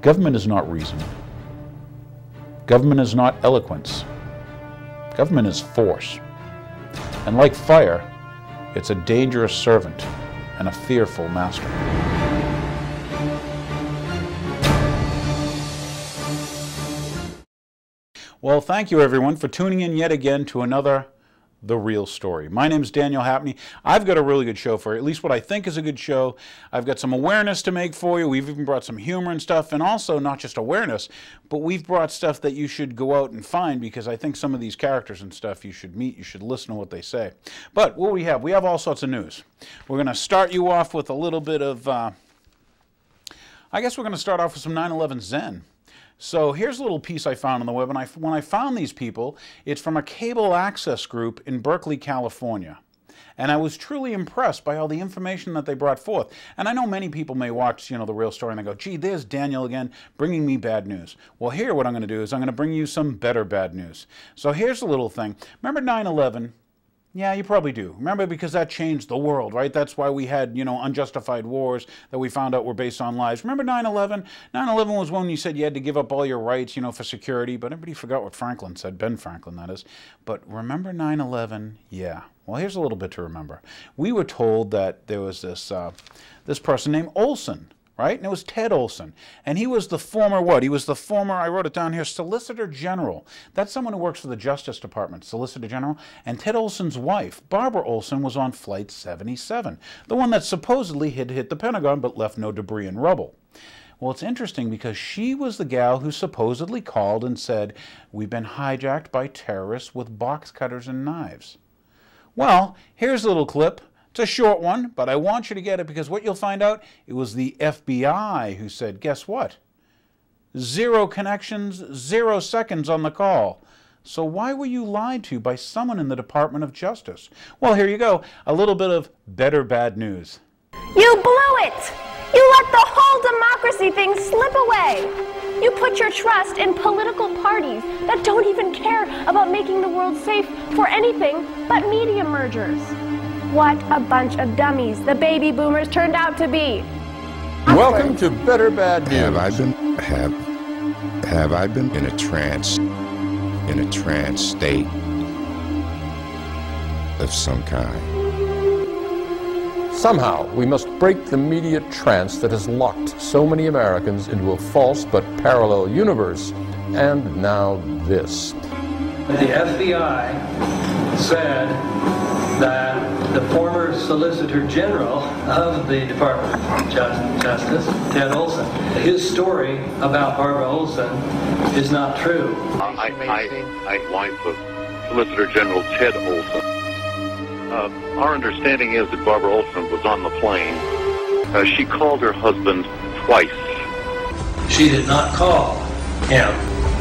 Government is not reason. Government is not eloquence. Government is force. And like fire, it's a dangerous servant and a fearful master. Well, thank you everyone for tuning in yet again to another The Real Story. My name is Daniel Hapney. I've got a really good show for you, at least what I think is a good show. I've got some awareness to make for you. We've even brought some humor and stuff, and also not just awareness, but we've brought stuff that you should go out and find, because I think some of these characters and stuff you should meet, you should listen to what they say. But what we have all sorts of news. We're going to start you off with a little bit of, I guess we're going to start off with some 9/11 Zen. So here's a little piece I found on the web, and when I found these people, it's from a cable access group in Berkeley, California. And I was truly impressed by all the information that they brought forth. And I know many people may watch, The Real Story, and they go, gee, there's Daniel again, bringing me bad news. Well, here what I'm going to do is I'm going to bring you some better bad news. So here's a little thing. Remember 9/11? Yeah, you probably do. Remember, because that changed the world, right? That's why we had, unjustified wars that we found out were based on lies. Remember 9/11? 9/11 was when you said you had to give up all your rights, for security, but everybody forgot what Franklin said, Ben Franklin, that is. But remember 9/11? Yeah. Well, here's a little bit to remember. We were told that there was this person named Olson, right? And it was Ted Olson. And he was the former what? He was the former, I wrote it down here, Solicitor General. That's someone who works for the Justice Department, Solicitor General. And Ted Olson's wife, Barbara Olson, was on Flight 77, the one that supposedly had hit the Pentagon but left no debris and rubble. Well, it's interesting because she was the gal who supposedly called and said, we've been hijacked by terrorists with box cutters and knives. Well, here's a little clip. It's a short one, but I want you to get it, because what you'll find out, it was the FBI who said, guess what? 0 connections, 0 seconds on the call. So why were you lied to by someone in the Department of Justice? Well, here you go. A little bit of better bad news. You blew it! You let the whole democracy thing slip away! You put your trust in political parties that don't even care about making the world safe for anything but media mergers. What a bunch of dummies the baby boomers turned out to be. Welcome to Better Bad News. Have I been in a trance state of some kind? Somehow, we must break the media trance that has locked so many Americans into a false but parallel universe. And now this. The FBI said that the former Solicitor General of the Department of Justice, Ted Olson, his story about Barbara Olson is not true. Wife of Solicitor General Ted Olson. Our understanding is that Barbara Olson was on the plane. She called her husband twice. She did not call him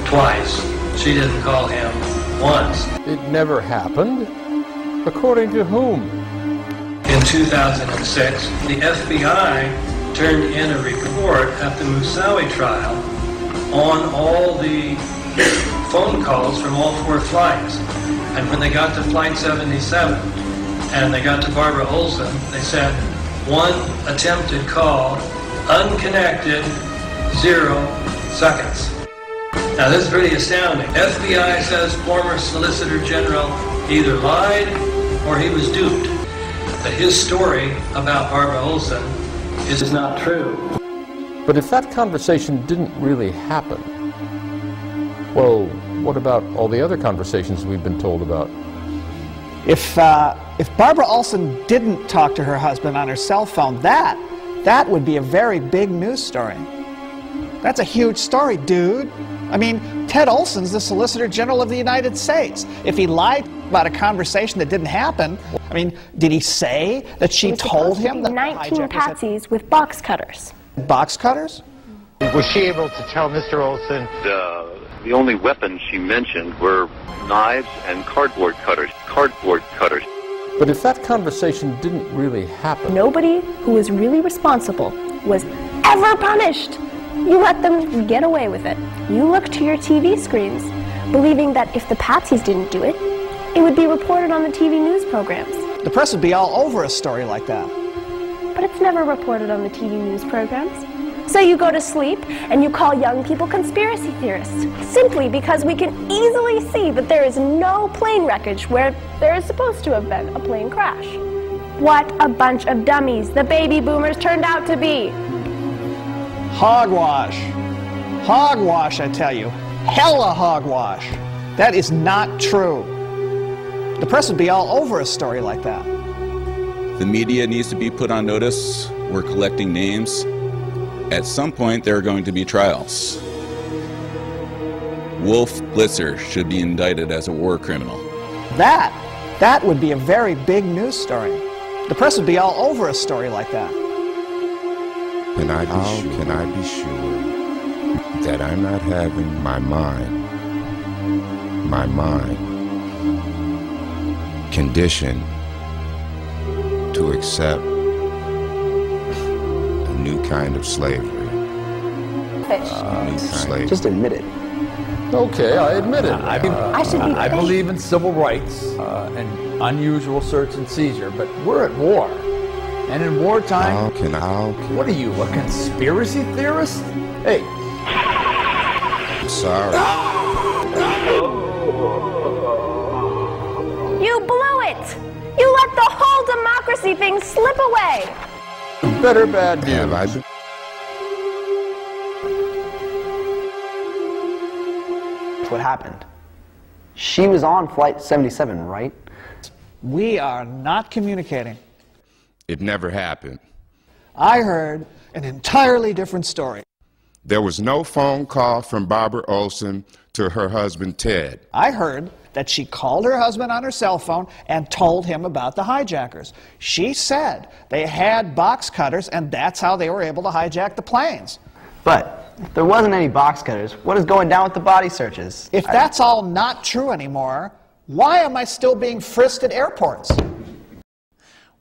twice. She didn't call him once. It never happened. According to whom? In 2006, the FBI turned in a report at the Moussaoui trial on all the phone calls from all 4 flights. And when they got to Flight 77 and they got to Barbara Olson, they said 1 attempted call, unconnected, 0 seconds. Now this is pretty astounding. FBI says former Solicitor General either lied or he was duped. That his story about Barbara Olson is not true. But if that conversation didn't really happen, well, what about all the other conversations we've been told about? If Barbara Olson didn't talk to her husband on her cell phone, that would be a very big news story. That's a huge story, dude. I mean, Ted Olson's the Solicitor General of the United States. If he lied about a conversation that didn't happen, I mean, did he say that she told him that 19 patsies with box cutters. Box cutters? Was she able to tell Mr. Olson? The only weapons she mentioned were knives and cardboard cutters. But if that conversation didn't really happen... Nobody who was really responsible was ever punished. You let them get away with it. You look to your TV screens, believing that if the patsies didn't do it, it would be reported on the TV news programs. The press would be all over a story like that. But it's never reported on the TV news programs. So you go to sleep and you call young people conspiracy theorists, simply because we can easily see that there is no plane wreckage where there is supposed to have been a plane crash. What a bunch of dummies the baby boomers turned out to be. Hogwash. Hogwash, I tell you. Hella hogwash. That is not true. The press would be all over a story like that. The media needs to be put on notice. We're collecting names. At some point, there are going to be trials. Wolf Blitzer should be indicted as a war criminal. That would be a very big news story. The press would be all over a story like that. How can I be sure that I'm not having my mind conditioned to accept a new kind of slavery? Just admit it. Okay, I admit it. I believe in civil rights and unusual search and seizure, but we're at war. And in wartime, what are you, a conspiracy theorist? Hey. Sorry. You blew it! You let the whole democracy thing slip away! Better bad news. Have I been? What happened? She was on flight 77, right? We are not communicating. It never happened. I heard an entirely different story. There was no phone call from Barbara Olson to her husband, Ted. I heard that she called her husband on her cell phone and told him about the hijackers. She said they had box cutters and that's how they were able to hijack the planes. But if there wasn't any box cutters, what is going down with the body searches? If that's all not true anymore, why am I still being frisked at airports?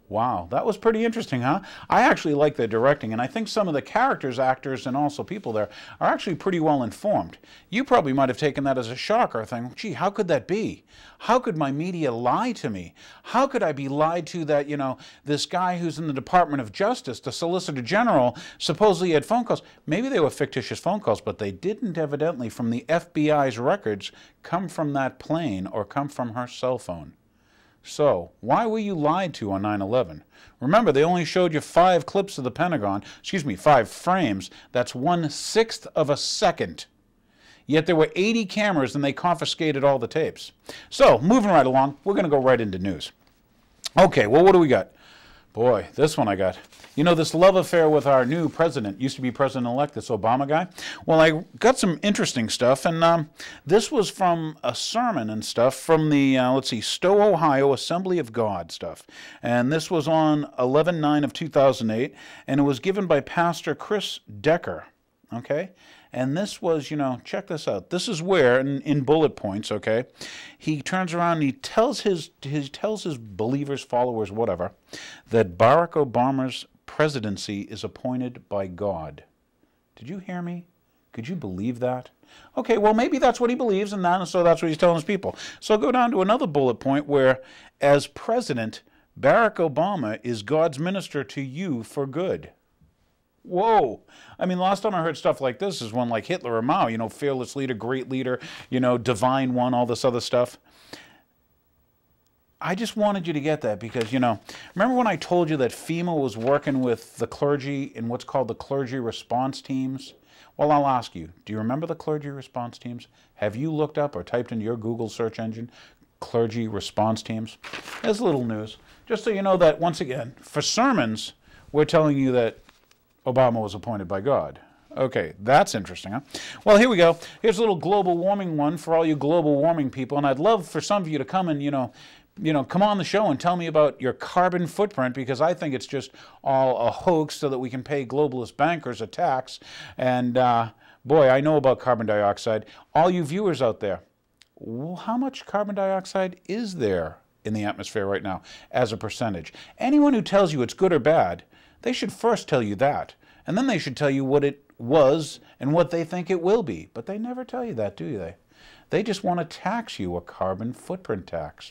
Wow, that was pretty interesting, huh? I actually like the directing, and I think some of the characters, actors, and also people there are actually pretty well informed. You probably might have taken that as a shocker, thinking, gee, how could that be? How could my media lie to me? How could I be lied to that, you know, this guy who's in the Department of Justice, the Solicitor General, supposedly had phone calls? Maybe they were fictitious phone calls, but they didn't evidently, from the FBI's records, come from that plane or come from her cell phone. So, why were you lied to on 9/11? Remember, they only showed you 5 clips of the Pentagon, 5 frames. That's 1/6 of a second. Yet there were 80 cameras and they confiscated all the tapes. So, moving right along, we're going to go right into news. Okay, well, what do we got? Boy, this one I got. You know, this love affair with our new president, used to be president-elect, this Obama guy. Well, I got some interesting stuff, and this was from a sermon and stuff from the, let's see, Stowe, Ohio Assembly of God stuff. And this was on 11/9 of 2008, and it was given by Pastor Chris Decker, okay? And this was, you know, check this out. This is where, in bullet points, okay, he turns around and he tells his believers, followers, whatever, that Barack Obama's presidency is appointed by God. Did you hear me? Could you believe that? Okay, well, maybe that's what he believes, and so that's what he's telling his people. So I'll go down to another bullet point where, as president, Barack Obama is God's minister to you for good. Whoa. I mean, last time I heard stuff like this is when, like, Hitler or Mao, you know, fearless leader, great leader, you know, divine one, all this other stuff. I just wanted you to get that because, you know, remember when I told you that Fema was working with the clergy in what's called the clergy response teams? Well, I'll ask you, do you remember the clergy response teams? Have you looked up or typed into your Google search engine clergy response teams? There's a little news. Just so you know that, once again, for sermons, we're telling you that Obama was appointed by God. Okay, that's interesting, huh? Well, here we go. Here's a little global warming one for all you global warming people, and I'd love for some of you to come and, you know, come on the show and tell me about your carbon footprint, because I think it's just all a hoax so that we can pay globalist bankers a tax. And boy, I know about carbon dioxide. All you viewers out there, how much carbon dioxide is there in the atmosphere right now as a percentage? Anyone who tells you it's good or bad, they should first tell you that, and then they should tell you what it was and what they think it will be. But they never tell you that, do they? They just want to tax you a carbon footprint tax.